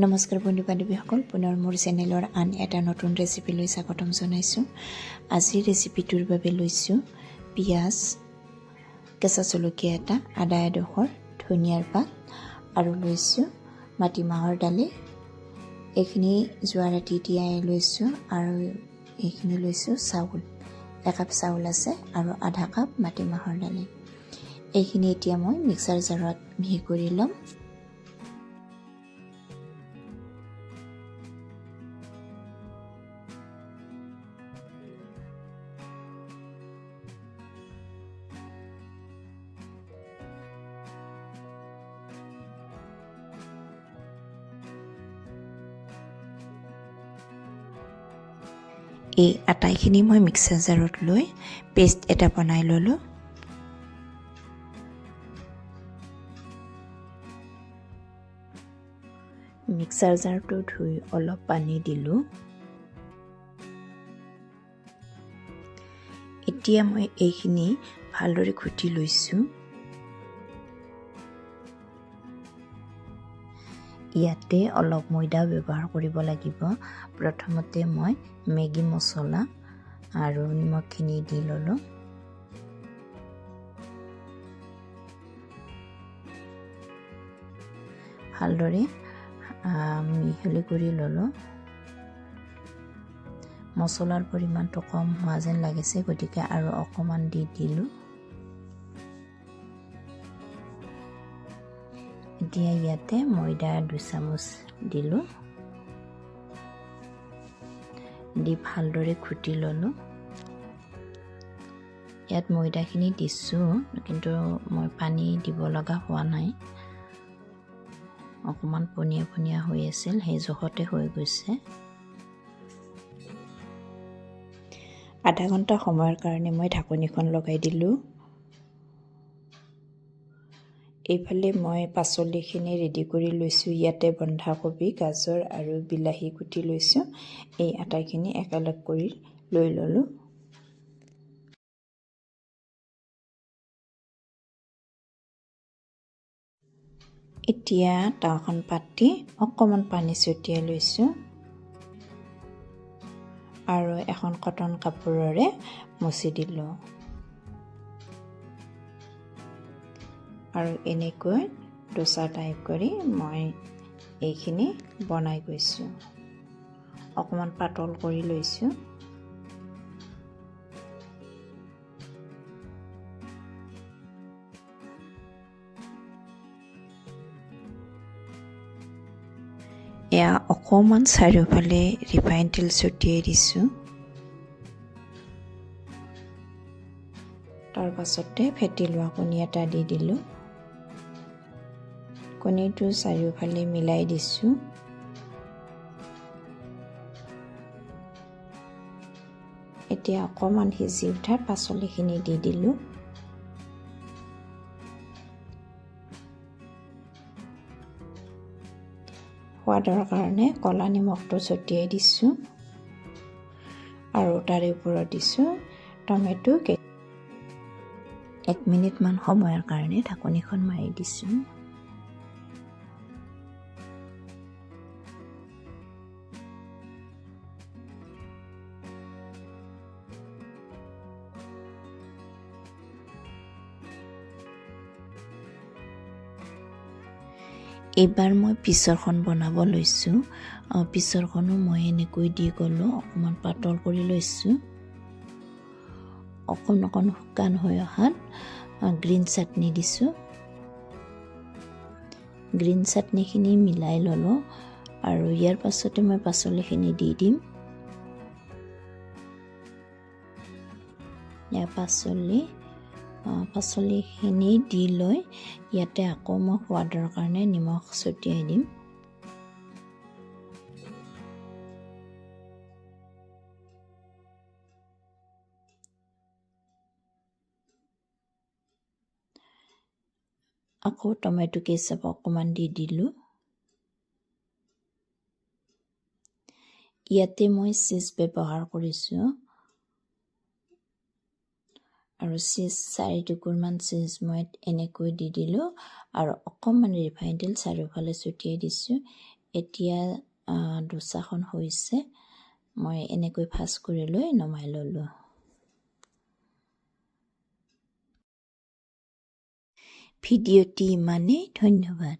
নমস্কাৰ বন্ধু বান্ধৱীসকল, পুনৰ মোৰ চেনেলৰ আন এটা নতুন ৰেচিপিলৈ স্বাগতম জনাইছোঁ। আজিৰ ৰেচিপিটোৰ বাবে লৈছোঁ পিঁয়াজ, কেঁচা জলকীয়া এটা, আদা এডোখৰ, ধনিয়াৰ পাত আৰু লৈছোঁ মাটিমাহৰ দালি। এইখিনি যোৱা ৰাতি তিয়াই লৈছোঁ আৰু এইখিনি লৈছোঁ চাউল, একাপ চাউল আছে আৰু আধা কাপ মাটিমাহৰ দালি। এইখিনি এতিয়া মই মিক্সাৰ জাৰত মিহি কৰি ল'ম। এই আটাইখিনি মই মিক্সাৰ জাৰত লৈ পেষ্ট এটা বনাই ল'লোঁ। মিক্সাৰ জাৰটো ধুই অলপ পানী দিলোঁ। এতিয়া মই এইখিনি ভালদৰে ঘুটি লৈছোঁ। ইয়াতে অলপ ময়দা ব্যৱহাৰ কৰিব লাগিব। প্ৰথমতে মই মেগী মছলা আৰু নিমখখিনি দি ল'লোঁ। ভালদৰে মিহলি কৰি ল'লোঁ। মছলাৰ পৰিমাণটো কম হোৱা যেন লাগিছে, গতিকে আৰু অকণমান দি দিলোঁ। এতিয়া ইয়াতে ময়দা 2 চামুচ দিলোঁ, দি ভালদৰে ঘুটি ল'লোঁ। ইয়াত ময়দাখিনি দিছোঁ, কিন্তু মই পানী দিব লগা হোৱা নাই। অকণমান পনীয়া পনীয়া হৈ আছিল, সেই জোখতে হৈ গৈছে। আধা ঘণ্টা সময়ৰ কাৰণে মই ঢাকনিখন লগাই দিলোঁ। এইফালে মই পাচলিখিনি ৰেডি কৰি লৈছোঁ। ইয়াতে বন্ধাকবি, গাজৰ আৰু বিলাহী কুটি লৈছোঁ। এই আটাইখিনি একেলগ কৰি লৈ ল'লোঁ। এতিয়া টাৱাখন পাতি অকণমান পানী ছটিয়াই লৈছোঁ আৰু এখন কটন কাপোৰেৰে মুচি দিলোঁ। আৰু এনেকৈ ডোছা টাইপ কৰি মই এইখিনি বনাই গৈছোঁ। অকণমান পাতল কৰি লৈছোঁ। এয়া অকণমান চাৰিওফালে ৰিফাইন তেল ছটিয়াই দিছোঁ। তাৰ পাছতে ফেটি লোৱা কণী এটা দি দিলোঁ। কণীটো চাৰিওফালে মিলাই দিছোঁ। এতিয়া অকণমান সিজি উঠা পাচলিখিনি দি দিলোঁ। সোৱাদৰ কাৰণে ক'লা নিমখটো ছটিয়াই দিছোঁ আৰু তাৰে ওপৰত দিছোঁ টমেটো। 1 মিনিটমান সময়ৰ কাৰণে ঢাকনিখন মাৰি দিছোঁ। এইবাৰ মই পিছৰখন বনাব লৈছোঁ। পিছৰখনো মই এনেকৈ দি গ'লোঁ, অকণমান পাতল কৰি লৈছোঁ। অকণ শুকান হৈ অহাত গ্ৰীণ চাটনি দিছোঁ। গ্ৰীণ চাটনিখিনি মিলাই ল'লোঁ আৰু ইয়াৰ পাছতে মই পাচলিখিনি দি দিম। ইয়াৰ পাচলিখিনি দি লৈ ইয়াতে আকৌ মই সোৱাদৰ কাৰণে নিমখ ছটিয়াই দিম। আকৌ টমেটো কেচাপ অকণমান দি দিলোঁ। ইয়াতে মই চীজ ব্যৱহাৰ কৰিছোঁ আৰু 4 টুকুৰমান চীজ মই এনেকৈ দি দিলোঁ আৰু অকণমান ৰিফাইন তেল চাৰিওফালে ছটিয়াই দিছোঁ। এতিয়া ডোচাখন হৈছে মই এনেকৈ ভাজ কৰি লৈ নমাই ল'লোঁ ভিডিঅ'টি ইমানেই ধন্যবাদ